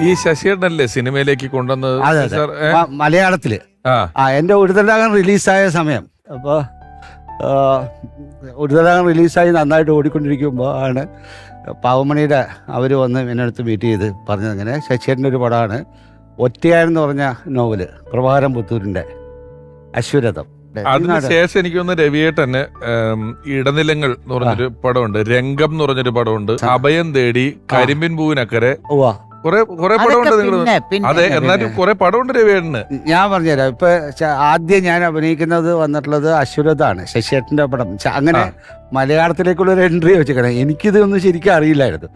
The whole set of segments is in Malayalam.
ഈ ശശിയേട്ടനല്ലേ സിനിമയിലേക്ക് കൊണ്ടുവന്നത്? അതെ അതെ മലയാളത്തില് എന്റെ ഉടുതലാകം റിലീസായ സമയം. അപ്പോൾ ഉടുതലാകം റിലീസായി നന്നായിട്ട് ഓടിക്കൊണ്ടിരിക്കുമ്പോൾ ആണ് പാവമണിയുടെ അവർ വന്ന് എന്നെ അടുത്ത് മീറ്റ് ചെയ്ത് പറഞ്ഞത് ഇങ്ങനെ ശശിയേട്ടൻ്റെ ഒരു പടമാണ് ഒറ്റയായെന്ന് പറഞ്ഞ നോവല്, പ്രഭാകരൻ പുത്തൂരിൻ്റെ അശ്വരഥം. അതിനുശേഷം എനിക്ക് തോന്നുന്നു രവിയേട്ടന് ഇടനിലങ്ങൾ എന്ന് പറഞ്ഞൊരു പടമുണ്ട്, രംഗം എന്ന് പറഞ്ഞൊരു പടമുണ്ട്, അഭയം തേടി, കരിമ്പിൻ പൂവിനക്കരെ, കുറെ പടമുണ്ട് നിങ്ങൾ. അതെ, എന്നാലും കുറെ പടമുണ്ട് രവിയേട്ടന്. ഞാൻ പറഞ്ഞുതരാം. ഇപ്പൊ ആദ്യം ഞാൻ അഭിനയിക്കുന്നത് വന്നിട്ടുള്ളത് അശ്വരഥാണ്, ശശിയേട്ടൻ്റെ പടം. അങ്ങനെ മലയാളത്തിലേക്കുള്ള ഒരു എൻട്രി വെച്ചേക്കണം. എനിക്കിതൊന്നും ശരിക്കും അറിയില്ലായിരുന്നു.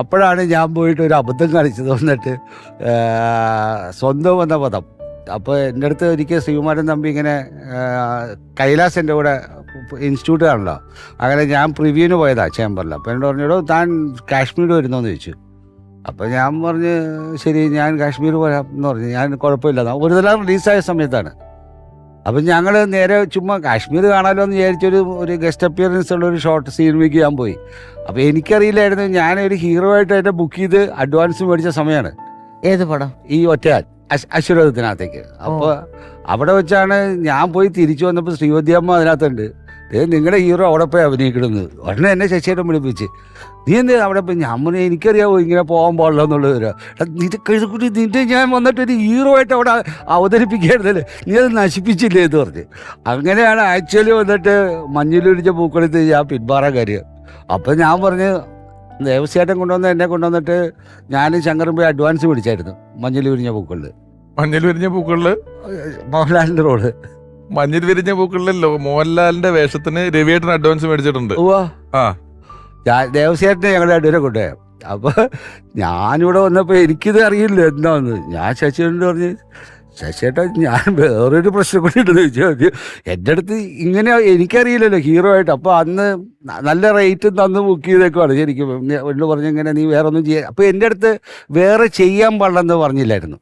അപ്പോഴാണ് ഞാൻ പോയിട്ട് ഒരു അബദ്ധം കാണിച്ചത്. വന്നിട്ട് സ്വന്തം വന്ന പദം. അപ്പോൾ എൻ്റെ അടുത്ത് ഒരിക്കൽ ശ്രീകുമാരൻ തമ്പി ഇങ്ങനെ കൈലാസ് എൻ്റെ കൂടെ ഇൻസ്റ്റിറ്റ്യൂട്ട് ആണല്ലോ, അങ്ങനെ ഞാൻ പ്രിവ്യൂവിന് പോയതാണ് ചേംബറിൽ. അപ്പോൾ എന്നോട് പറഞ്ഞോടോ താൻ കാശ്മീർ വരുന്നോന്ന് ചോദിച്ചു. അപ്പോൾ ഞാൻ പറഞ്ഞ് ശരി ഞാൻ കാശ്മീർ പോരാം എന്ന് പറഞ്ഞു. ഞാൻ കുഴപ്പമില്ല, ഒരു തല റിലീസായ സമയത്താണ്. അപ്പം ഞങ്ങൾ നേരെ ചുമ്മാ കാശ്മീർ കാണാമല്ലോ എന്ന് വിചാരിച്ചൊരു ഗസ്റ്റ് അപ്പിയറൻസ് ഉള്ള ഒരു ഷോർട്ട് സിനിമയ്ക്ക് ഞാൻ പോയി. അപ്പോൾ എനിക്കറിയില്ലായിരുന്നു ഞാനൊരു ഹീറോ ആയിട്ട് അതിൻ്റെ ബുക്ക് ചെയ്ത് അഡ്വാൻസ് മേടിച്ച സമയമാണ്. ഏത് പടം? ഈ ഒറ്റയാൻ അശ്വരഥത്തിനകത്തേക്ക്. അപ്പോൾ അവിടെ വെച്ചാണ് ഞാൻ പോയി തിരിച്ചു വന്നപ്പോൾ ശ്രീവതിയമ്മ അതിനകത്തുണ്ട്. നിങ്ങളുടെ ഹീറോ അവിടെ പോയി അഭിനയിക്കണമെന്ന് ഉടനെ എന്നെ ശശിയേട്ടൻ വിളിപ്പിച്ച്, നീ എന്താ അവിടെ പോയി? ഞാൻ പറഞ്ഞു എനിക്കറിയാമോ ഇങ്ങനെ പോകാൻ പാടില്ല എന്നുള്ളത്. നിന്റെ കഴുകുട്ടി നിന്റെ ഞാൻ വന്നിട്ട് ഒരു ഹീറോ ആയിട്ട് അവിടെ അവതരിപ്പിക്കായിരുന്നല്ലേ, നീ അത് നശിപ്പിച്ചില്ലേ എന്ന് പറഞ്ഞ്. അങ്ങനെയാണ് ആക്ച്വലി വന്നിട്ട് മഞ്ഞിലൊഴിച്ച പൂക്കളത്ത് ഞാൻ പിന്മാറാൻ കാര്യം. അപ്പം ഞാൻ പറഞ്ഞ് ദേവസ്യാട്ടൻ എന്നെ കൊണ്ടുവന്നിട്ട് ഞാനും ശങ്കറും പോയി അഡ്വാൻസ് പിടിച്ചായിരുന്നു മഞ്ഞിൽ വിരിഞ്ഞ പൂക്കളിൽ. മഞ്ഞിൽ വിരിഞ്ഞ പൂക്കളില് മോഹൻലാലിന്റെ റോള്. മഞ്ഞിൽ വിരിഞ്ഞ പൂക്കളിലല്ലോ മോഹൻലാലിന്റെ വേഷത്തിന് രവിയേട്ടൻ അഡ്വാൻസ് മേടിച്ചിട്ടുണ്ട്. ദേവസ്യാട്ടനെ ഞങ്ങളുടെ അഡ്വരെ കൊണ്ടുപോയ. അപ്പോൾ ഞാനിവിടെ വന്നപ്പോൾ എനിക്കിത് അറിയില്ല എന്താന്ന്. ഞാൻ ശശിയോട് പറഞ്ഞ് ശശിയേട്ടാ ഞാൻ വേറൊരു പ്രശ്നം കൊണ്ടിട്ടെന്ന് ചോദിച്ചു. എൻ്റെ അടുത്ത് ഇങ്ങനെ എനിക്കറിയില്ലല്ലോ ഹീറോ ആയിട്ട്. അപ്പോൾ അന്ന് നല്ല റേറ്റ് തന്ന് ബുക്ക് ചെയ്തേക്കുവാണ് ശരിക്കും. എന്ന് പറഞ്ഞിങ്ങനെ നീ വേറെ ഒന്നും ചെയ്യാൻ. അപ്പോൾ എൻ്റെ അടുത്ത് വേറെ ചെയ്യാൻ പാടില്ലെന്ന് പറഞ്ഞില്ലായിരുന്നു.